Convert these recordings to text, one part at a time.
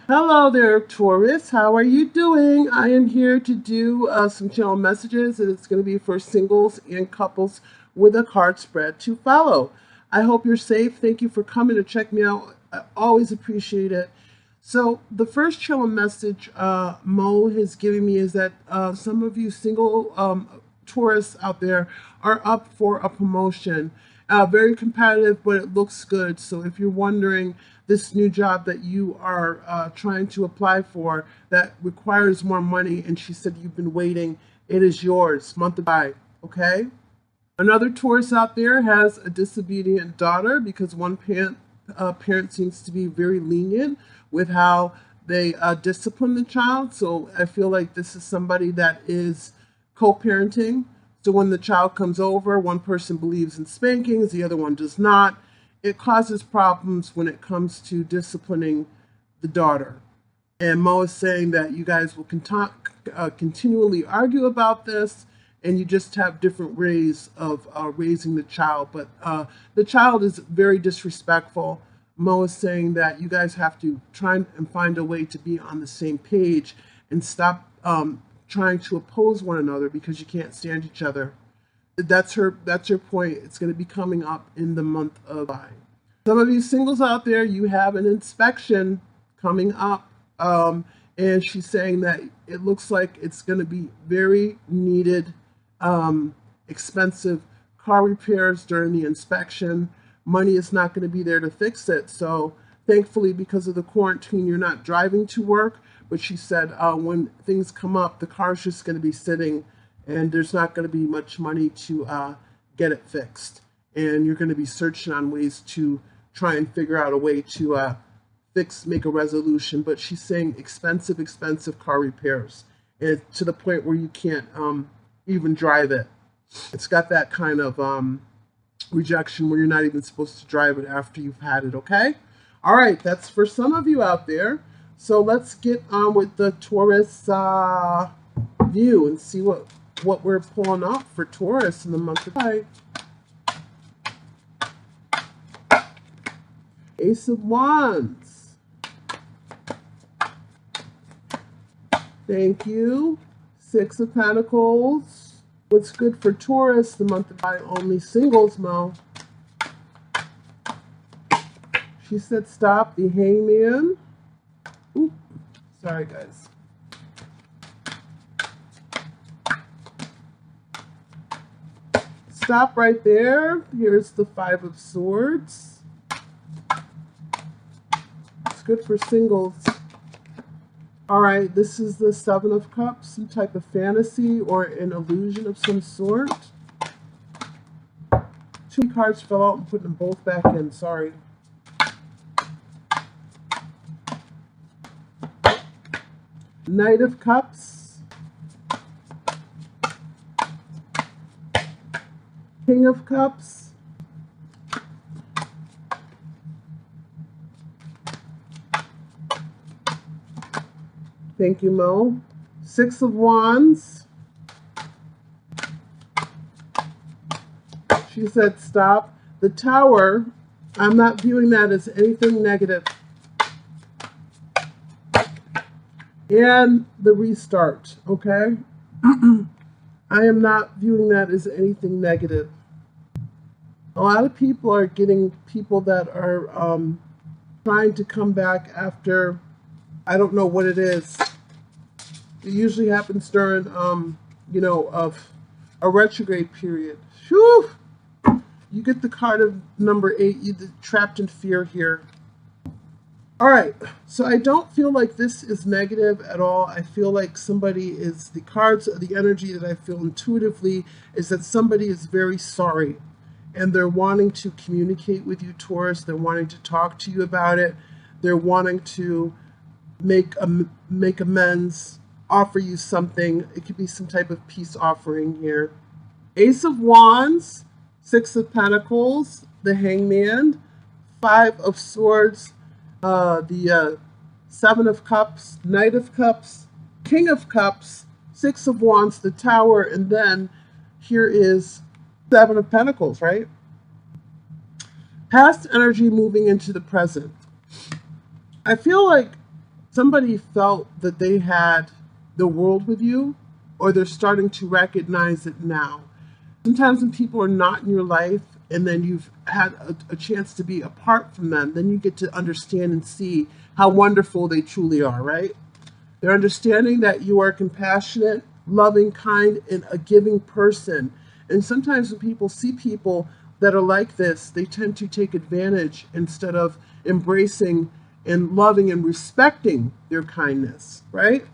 Hello there, Taurus. How are you doing? I am here to do some channel messages, and it's going to be for singles and couples with a card spread to follow. I hope you're safe. Thank you for coming to check me out. I always appreciate it. So the first channel message Mo has given me is that some of you single Taurus out there are up for a promotion. Very competitive, but it looks good. So if you're wondering, this new job that you are trying to apply for that requires more money, and she said you've been waiting, it is yours, month of July, okay? Another Taurus out there has a disobedient daughter because one parent seems to be very lenient with how they discipline the child. So I feel like this is somebody that is co-parenting. So when the child comes over, one person believes in spankings, the other one does not. It causes problems when it comes to disciplining the daughter. And Mo is saying that you guys will continually argue about this, and you just have different ways of raising the child. But the child is very disrespectful. Mo is saying that you guys have to try and find a way to be on the same page and stop trying to oppose one another because you can't stand each other. That's her point. It's going to be coming up in the month of July. Some of you singles out there, you have an inspection coming up, and she's saying that it looks like it's going to be very needed, expensive car repairs during the inspection. Money is not going to be there to fix it. So thankfully, because of the quarantine, you're not driving to work. But she said when things come up, the car's just going to be sitting, and there's not going to be much money to get it fixed. And you're going to be searching on ways to try and figure out a way to make a resolution. But she's saying expensive car repairs, and to the point where you can't even drive it. It's got that kind of rejection where you're not even supposed to drive it after you've had it, okay? All right, that's for some of you out there. So let's get on with the Taurus view and see what we're pulling up for Taurus in the month of July. Ace of Wands. Thank you. Six of Pentacles. What's good for Taurus the month of July? Only singles, Mo. She said stop. The Hangman. Ooh, sorry, guys. Stop right there. Here's the Five of Swords. It's good for singles. All right, this is the Seven of Cups, some type of fantasy or an illusion of some sort. Two cards fell out and putting them both back in. Sorry. Knight of Cups. King of Cups. Thank you, Mo. Six of Wands. She said stop. The Tower, I'm not viewing that as anything negative. And the Restart, okay? I am not viewing that as anything negative. A lot of people are getting people that are trying to come back after, I don't know what it is. It usually happens during, of a retrograde period. Whew! You get the card of number 8, you're trapped in fear here. All right, so I don't feel like this is negative at all. I feel like somebody is, the cards, the energy that I feel intuitively is that somebody is very sorry. And they're wanting to communicate with you, Taurus. They're wanting to talk to you about it. They're wanting to make amends, offer you something. It could be some type of peace offering here. Ace of Wands, Six of Pentacles, the Hangman, Five of Swords, the Seven of Cups, Knight of Cups, King of Cups, Six of Wands, the Tower, and then here is Seven of Pentacles, right? Past energy moving into the present. I feel like somebody felt that they had the world with you, or they're starting to recognize it now. Sometimes when people are not in your life and then you've had a chance to be apart from them, then you get to understand and see how wonderful they truly are, right? They're understanding that you are compassionate, loving, kind, and a giving person. And sometimes when people see people that are like this, they tend to take advantage instead of embracing and loving and respecting their kindness, right?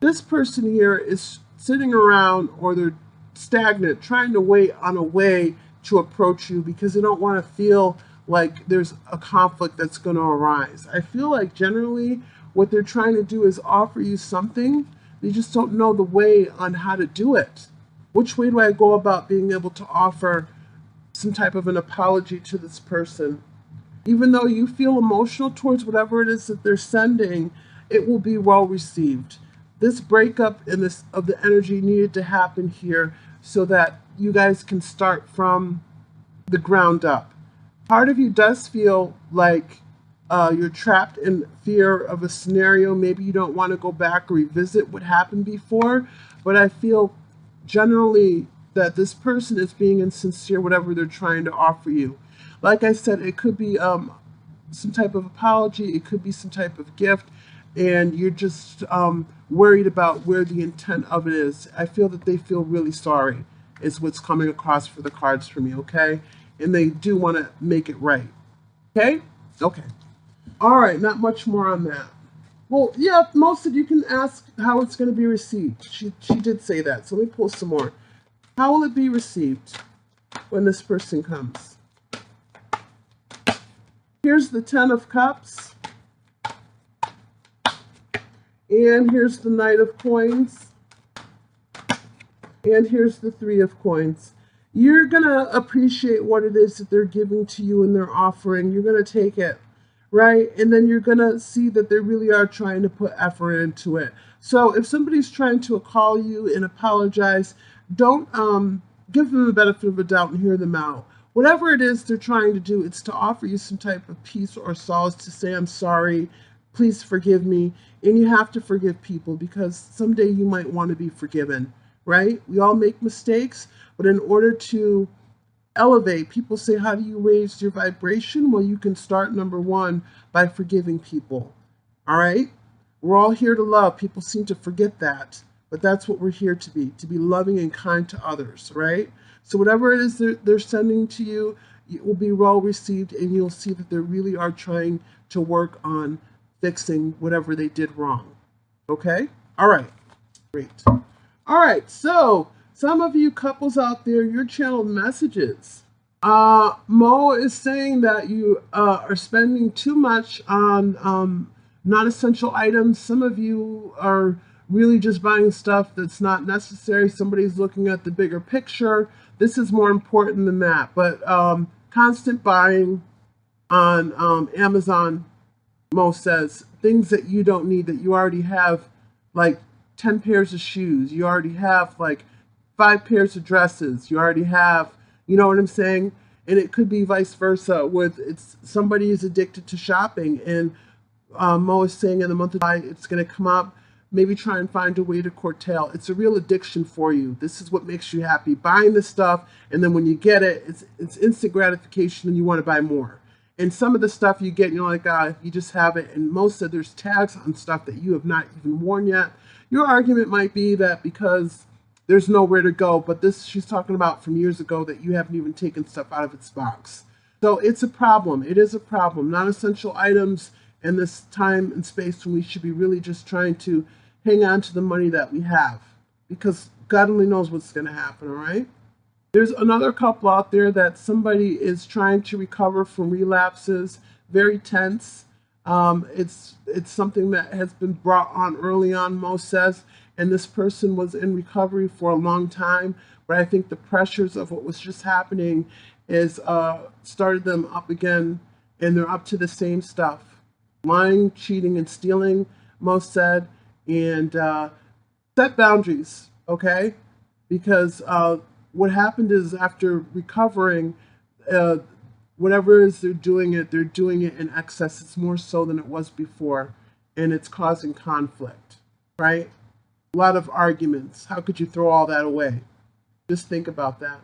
This person here is sitting around, or they're stagnant, trying to wait on a way to approach you because they don't want to feel like there's a conflict that's going to arise. I feel like generally what they're trying to do is offer you something. They just don't know the way on how to do it. Which way do I go about being able to offer some type of an apology to this person? Even though you feel emotional towards whatever it is that they're sending, it will be well received. This breakup in this of the energy needed to happen here so that you guys can start from the ground up. Part of you does feel like you're trapped in fear of a scenario. Maybe you don't want to go back or revisit what happened before, but I feel generally that this person is being insincere, whatever they're trying to offer you. Like I said, it could be some type of apology, it could be some type of gift, and you're just worried about where the intent of it is. I feel that they feel really sorry, is what's coming across for the cards for me, okay? And they do want to make it right, okay? Okay. All right, not much more on that. Well, yeah, most of you can ask how it's going to be received. She did say that, so let me pull some more. How will it be received when this person comes? Here's the Ten of Cups. And here's the Knight of Coins. And here's the Three of Coins. You're going to appreciate what it is that they're giving to you and they're offering. You're going to take it, right? And then you're going to see that they really are trying to put effort into it. So if somebody's trying to call you and apologize, don't give them the benefit of the doubt and hear them out. Whatever it is they're trying to do, it's to offer you some type of peace or solace, to say, I'm sorry, please forgive me. And you have to forgive people because someday you might want to be forgiven, right? We all make mistakes, but in order to elevate, people say, how do you raise your vibration? Well, you can start, number one, by forgiving people, all right? We're all here to love. People seem to forget that, but that's what we're here to be loving and kind to others, right? So whatever it is they're sending to you, it will be well received, and you'll see that they really are trying to work on fixing whatever they did wrong. Okay? All right. Great. All right. So some of you couples out there, your channel messages. Mo is saying that you are spending too much on non-essential items. Some of you are really just buying stuff that's not necessary. Somebody's looking at the bigger picture. This is more important than that. But constant buying on Amazon, Mo says, things that you don't need, that you already have, like 10 pairs of shoes. You already have like 5 pairs of dresses. You already have, you know what I'm saying? And it could be vice versa, with somebody is addicted to shopping, and Mo is saying in the month of July it's going to come up. Maybe try and find a way to curtail. It's a real addiction for you. This is what makes you happy, buying the stuff, and then when you get it, it's instant gratification and you want to buy more. And some of the stuff you get, you're like, you just have it. And most of there's tags on stuff that you have not even worn yet. Your argument might be that because there's nowhere to go, but this she's talking about from years ago, that you haven't even taken stuff out of its box. So it's a problem. It is a problem. Non-essential items in this time and space when we should be really just trying to hang on to the money that we have, because God only knows what's going to happen, all right? There's another couple out there that somebody is trying to recover from relapses, very tense. It's something that has been brought on early on, Mo says, and this person was in recovery for a long time, but I think the pressures of what was just happening is started them up again, and they're up to the same stuff. Lying, cheating, and stealing, Mo said, and set boundaries, okay? Because what happened is, after recovering, whatever it is they're doing it in excess. It's more so than it was before. and it's causing conflict, right? A lot of arguments. How could you throw all that away? Just think about that.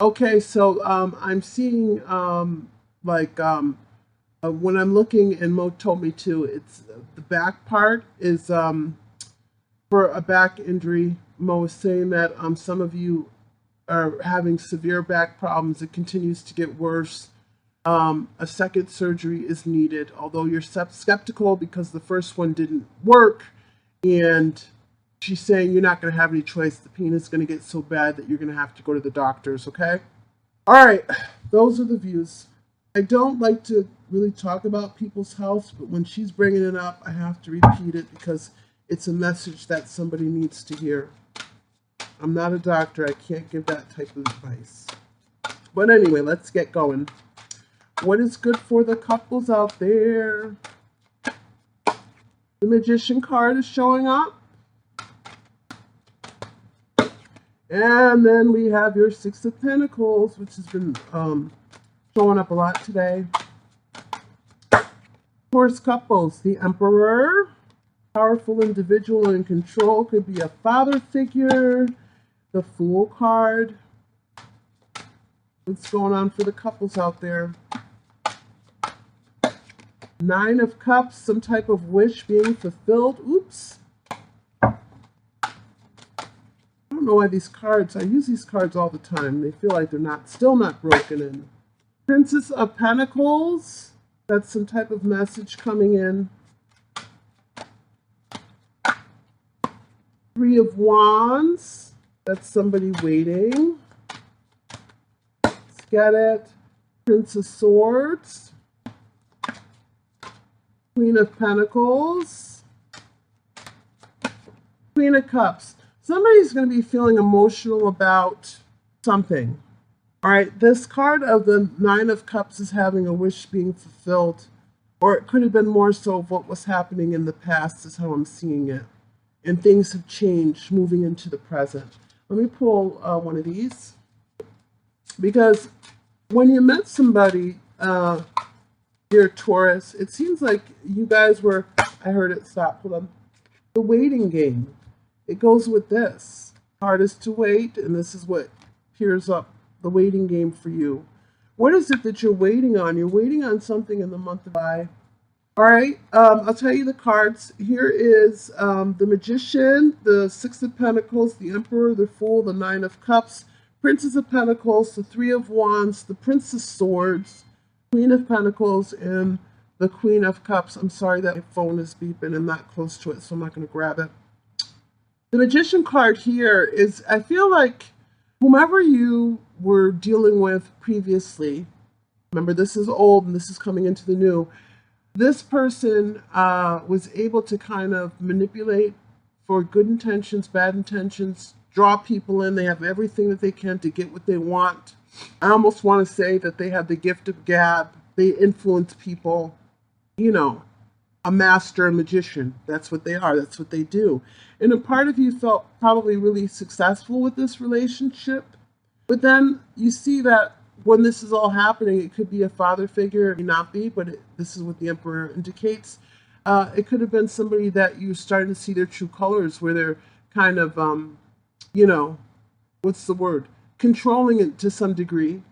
Okay, so I'm seeing when I'm looking, and Mo told me to, it's the back part is for a back injury. Mo is saying that some of you are having severe back problems. It continues to get worse. A second surgery is needed, although you're skeptical because the first one didn't work. And she's saying you're not going to have any choice. The pain is going to get so bad that you're going to have to go to the doctors, okay? All right, those are the views. I don't like to really talk about people's health, but when she's bringing it up, I have to repeat it because it's a message that somebody needs to hear. I'm not a doctor. I can't give that type of advice. But anyway, let's get going. What is good for the couples out there? The Magician card is showing up. And then we have your Six of Pentacles, which has been showing up a lot today. Taurus couples, the Emperor, powerful individual in control, could be a father figure. The Fool card. What's going on for the couples out there? Nine of Cups, some type of wish being fulfilled. Oops. I don't know why these cards, I use these cards all the time. They feel like they're still not broken in. Princess of Pentacles, that's some type of message coming in. Three of Wands, that's somebody waiting. Let's get it. Prince of Swords. Queen of Pentacles. Queen of Cups. Somebody's going to be feeling emotional about something. All right, this card of the Nine of Cups is having a wish being fulfilled. Or it could have been more so of what was happening in the past is how I'm seeing it. And things have changed moving into the present. Let me pull one of these. Because when you met somebody, dear Taurus, it seems like you guys were, I heard it stop, hold on. The waiting game. It goes with this. Hardest to wait, and this is what appears up, the waiting game for you. What is it that you're waiting on? You're waiting on something in the month of July. All right, I'll tell you the cards. Here is the Magician, the Six of Pentacles, the Emperor, the Fool, the Nine of Cups, Princess of Pentacles, the Three of Wands, the Prince of Swords, Queen of Pentacles, and the Queen of Cups. I'm sorry that my phone is beeping. I'm not close to it, so I'm not going to grab it. The Magician card here is, I feel like whomever you were dealing with previously, remember this is old and this is coming into the new, this person was able to kind of manipulate for good intentions, bad intentions, draw people in. They have everything that they can to get what they want. I almost want to say that they have the gift of gab. They influence people, you know, a master magician. That's what they are. That's what they do. And a part of you felt probably really successful with this relationship. But then you see that when this is all happening, it could be a father figure, it may not be, but this is what the Emperor indicates. It could have been somebody that you're starting to see their true colors, where they're kind of, you know, what's the word? Controlling it to some degree,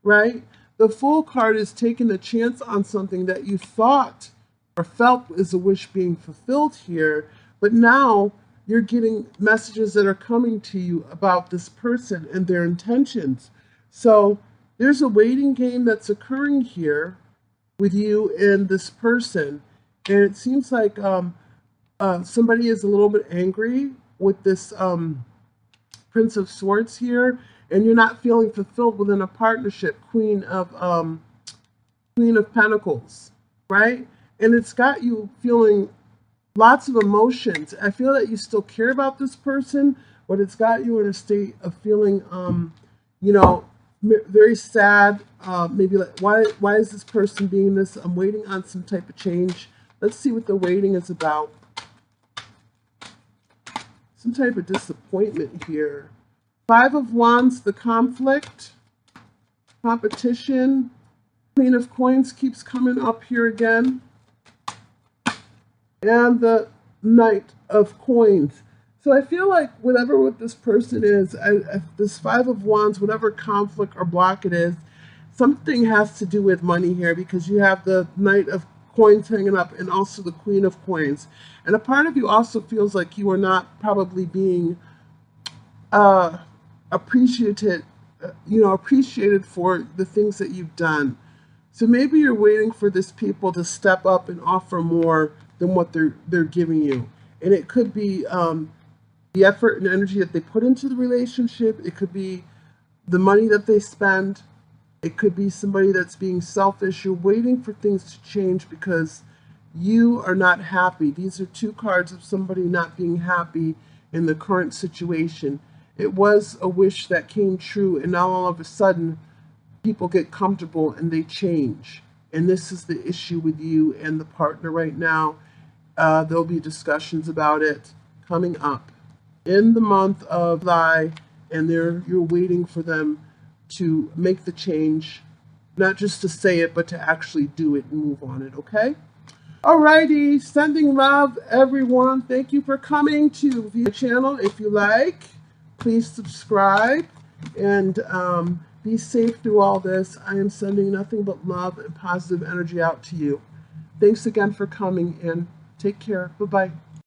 right? The Fool card is taking a chance on something that you thought or felt is a wish being fulfilled here, but now you're getting messages that are coming to you about this person and their intentions. So there's a waiting game that's occurring here with you and this person. And it seems like somebody is a little bit angry with this Prince of Swords here, and you're not feeling fulfilled within a partnership. Queen of Pentacles, right? And it's got you feeling lots of emotions. I feel that you still care about this person, but it's got you in a state of feeling, you know, very sad. Maybe like, why is this person being this? I'm waiting on some type of change. Let's see what the waiting is about. Some type of disappointment here. Five of Wands, the conflict, competition. Queen of Coins keeps coming up here again. and the Knight of Coins. So I feel like whatever what this person is, this Five of Wands, whatever conflict or block it is, something has to do with money here, because you have the Knight of Coins hanging up and also the Queen of Coins. And a part of you also feels like you are not probably being appreciated, appreciated for the things that you've done. So maybe you're waiting for this people to step up and offer more than what they're giving you. And it could be the effort and energy that they put into the relationship. It could be the money that they spend. It could be somebody that's being selfish. You're waiting for things to change because you are not happy. These are two cards of somebody not being happy in the current situation. It was a wish that came true, and now all of a sudden, people get comfortable and they change. And this is the issue with you and the partner right now. There'll be discussions about it coming up in the month of July, and you're waiting for them to make the change, not just to say it, but to actually do it and move on it, okay? Alrighty, sending love, everyone. Thank you for coming to the channel. If you like, please subscribe and be safe through all this. I am sending nothing but love and positive energy out to you. Thanks again for coming, and take care. Bye-bye.